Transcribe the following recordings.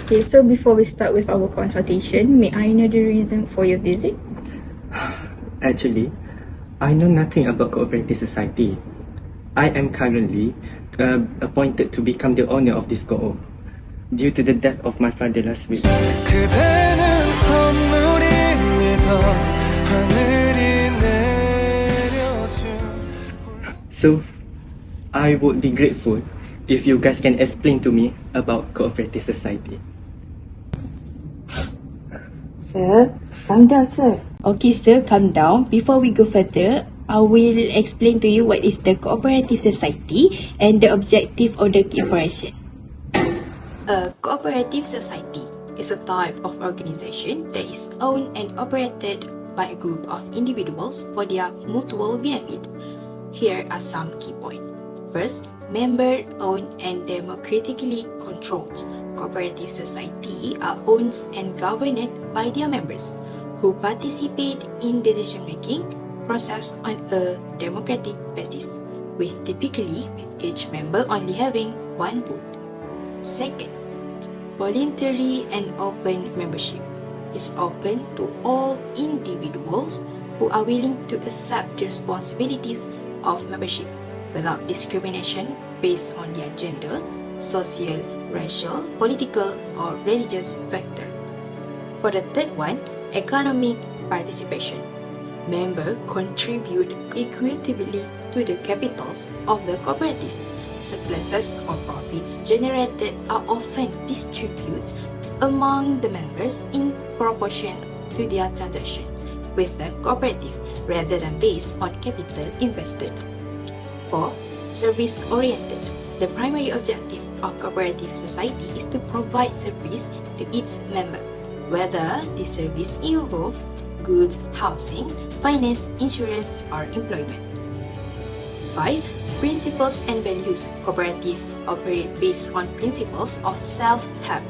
Okay, so before we start with our consultation, may I know the reason for your visit? Actually, I know nothing about cooperative society. I am currently appointed to become the owner of this co-op due to the death of my father last week. 그대는 선물입니다. 하늘이 내려준 So, I would be grateful if you guys can explain to me about cooperative society. Sir, calm down, sir. Okay, sir, calm down. Before we go further, I will explain to you what is the cooperative society and the objective of the corporation. A cooperative society is a type of organization that is owned and operated by a group of individuals for their mutual benefit. Here are some key points. First, member-owned and democratically controlled. Cooperative society are owned and governed by their members, who participate in decision-making process on a democratic basis, with typically each member only having one vote. Second, voluntary and open membership is open to all individuals who are willing to accept the responsibilities of membership without discrimination based on their gender, social, racial, political, or religious factor. For the third one, economic participation. Members contribute equitably to the capitals of the cooperative. Surpluses or profits generated are often distributed among the members in proportion to their transactions with the cooperative rather than based on capital invested. 4. Service-oriented. The primary objective of cooperative society is to provide service to its member, whether this service involves goods, housing, finance, insurance, or employment. 5. Principles and values. Cooperatives operate based on principles of self-help,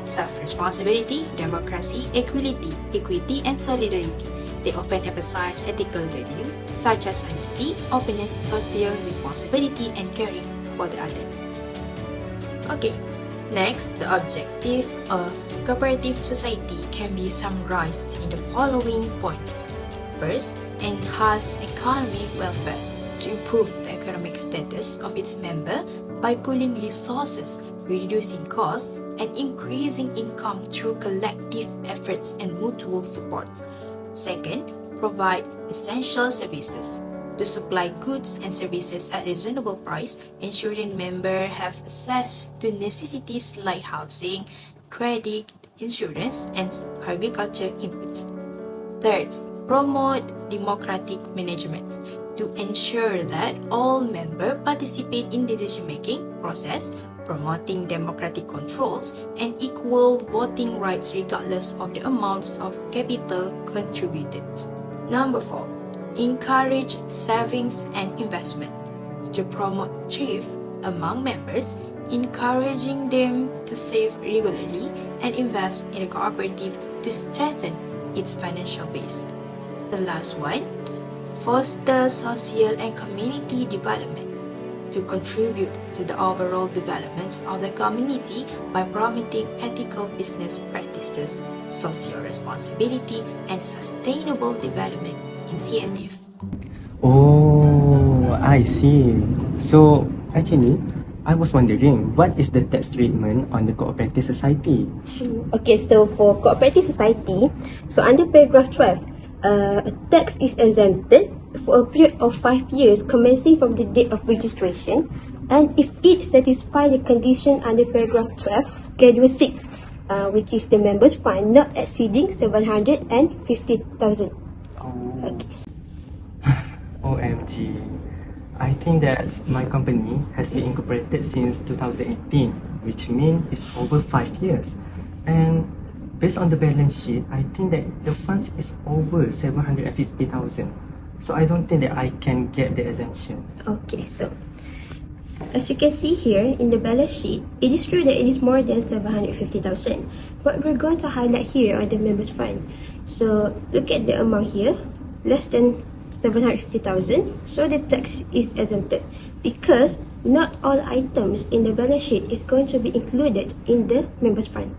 self-responsibility, democracy, equity, and solidarity. They often emphasize ethical values such as honesty, openness, social responsibility, and caring for the other. Okay, next, the objective of cooperative society can be summarized in the following points. First, enhance economic welfare to improve the economic status of its member by pooling resources, reducing costs, and increasing income through collective efforts and mutual support. Second, provide essential services to supply goods and services at reasonable price, ensuring members have access to necessities like housing, credit, insurance, and agriculture inputs. Third, promote democratic management to ensure that all members participate in decision-making process, promoting democratic controls and equal voting rights regardless of the amounts of capital contributed. Number 4. Encourage savings and investment to promote thrift among members, encouraging them to save regularly and invest in a cooperative to strengthen its financial base. The last one, foster social and community development to contribute to the overall development of the community by promoting ethical business practices, social responsibility, and sustainable development initiative. Oh, I see. So, actually, I was wondering, what is the tax treatment on the cooperative society? Okay, so for cooperative society, so under paragraph 12, tax is exempted for a period of 5 years commencing from the date of registration, and if it satisfies the condition under paragraph 12, schedule 6, which is the members fund not exceeding 750,000. Okay. OMG. I think that my company has been incorporated since 2018, which means it's over 5 years. And based on the balance sheet, I think that the funds is over 750,000. So I don't think that I can get the exemption. Okay, so as you can see here in the balance sheet, it is true that it is more than 750,000. But we're going to highlight here on the members fund. So look at the amount here, less than 750,000. So the tax is exempted because not all items in the balance sheet is going to be included in the members fund.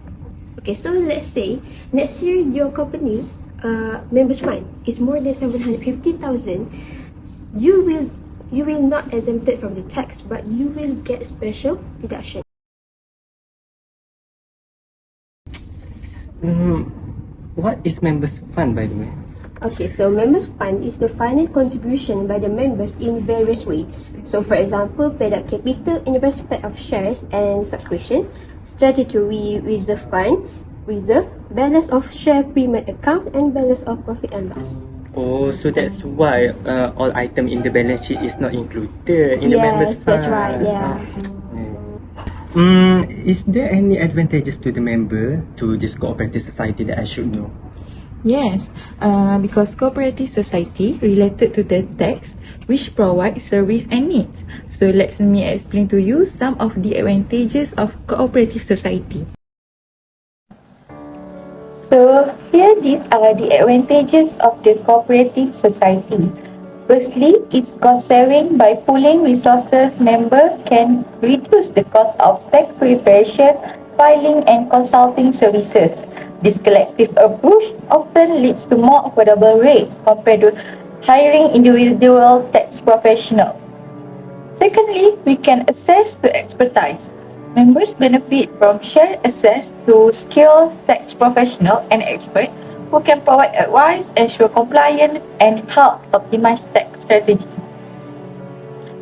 Okay, so let's say next year your company members fund is more than 750,000. You will not exempted from the tax, but you will get special deduction. What is members fund, by the way? Okay, so members fund is the final contribution by the members in various ways. So for example, paid up capital in respect of shares and subscription, statutory reserve fund, reserve, balance of share premium account, and balance of profit and loss. Oh, so that's why all item in the balance sheet is not included in the members fund. That's right, yeah. Is there any advantages to the member to this cooperative society that I should know? Yes, because cooperative society related to the tax which provide service and needs. So let me explain to you some of the advantages of cooperative society. So here these are the advantages of the cooperative society. Firstly, it's cost saving. By pooling resources, member can reduce the cost of tax preparation, filing and consulting services. This collective approach often leads to more affordable rates compared to hiring individual tax professionals. Secondly, we can access to expertise. Members benefit from shared access to skilled tax professionals and experts who can provide advice, ensure compliance, and help optimize tax strategy.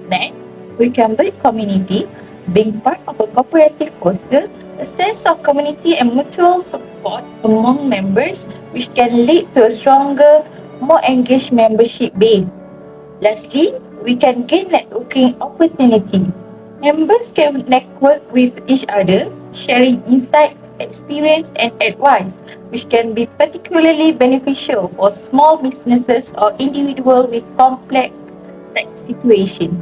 Next, we can build community. Being part of a cooperative fosters a sense of community and mutual support among members, which can lead to a stronger, more engaged membership base. Lastly, we can gain networking opportunity. Members can network with each other, sharing insight, experience, and advice, which can be particularly beneficial for small businesses or individuals with complex tax situations.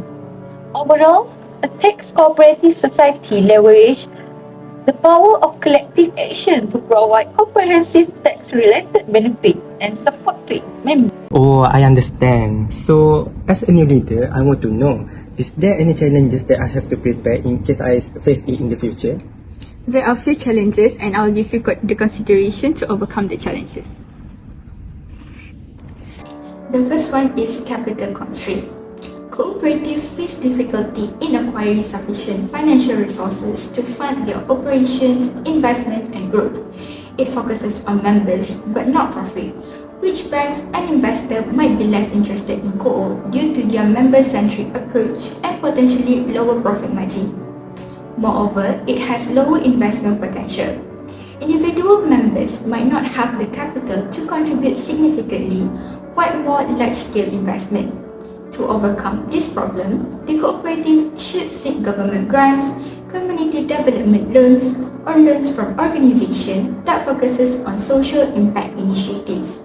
Overall, a tax cooperative society leverages the power of collective action to provide comprehensive tax-related benefits and support to its members. Oh, I understand. So, as a new leader, I want to know, is there any challenges that I have to prepare in case I face it in the future? There are few challenges and I'll give you the consideration to overcome the challenges. The first one is capital constraint. Cooperative face difficulty in acquiring sufficient financial resources to fund their operations, investment and growth. It focuses on members but not profit, which banks and investors might be less interested in co-op due to their member-centric approach and potentially lower profit margin. Moreover, it has lower investment potential. Individual members might not have the capital to contribute significantly, what more large-scale investment. To overcome this problem, the cooperative should seek government grants, community development loans, or loans from organizations that focuses on social impact initiatives.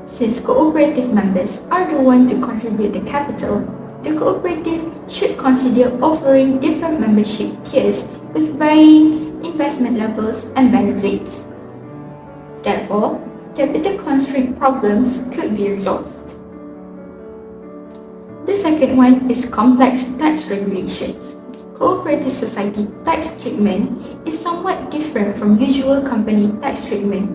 Since cooperative members are the ones to contribute the capital, the cooperative should consider offering different membership tiers with varying investment levels and benefits. Therefore, capital constraint problems could be resolved. The second one is complex tax regulations. Cooperative society tax treatment is somewhat different from usual company tax treatment,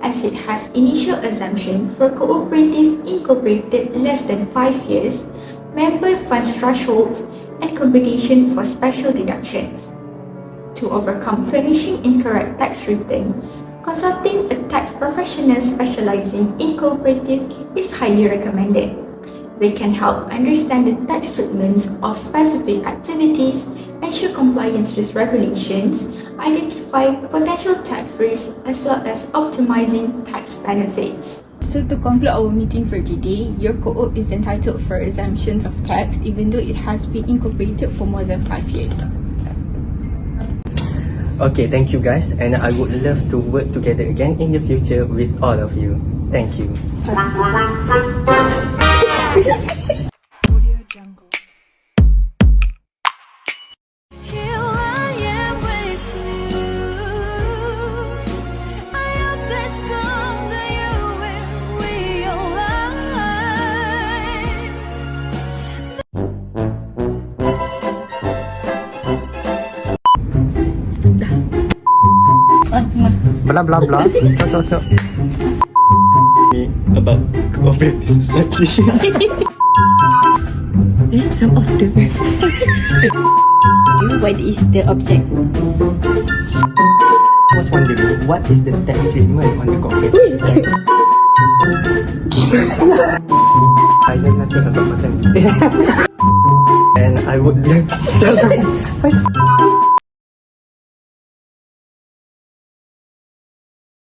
as it has initial exemption for cooperative incorporated less than 5 years, member funds thresholds, and computation for special deductions. To overcome furnishing incorrect tax return, consulting a tax professional specializing in cooperative is highly recommended. They can help understand the tax treatments of specific activities, ensure compliance with regulations, identify potential tax risks, as well as optimizing tax benefits. So to conclude our meeting for today, your co-op is entitled for exemptions of tax even though it has been incorporated for more than 5 years. Okay, thank you guys, and I would love to work together again in the future with all of you. Thank you. Here I am with you. I hope that someday you will realize. blah blah blah. Talk. About cooperative society. Some of the What is the object? I was wondering what is the tax treatment on the cooperative society? I know nothing about maternity. And I would love to tell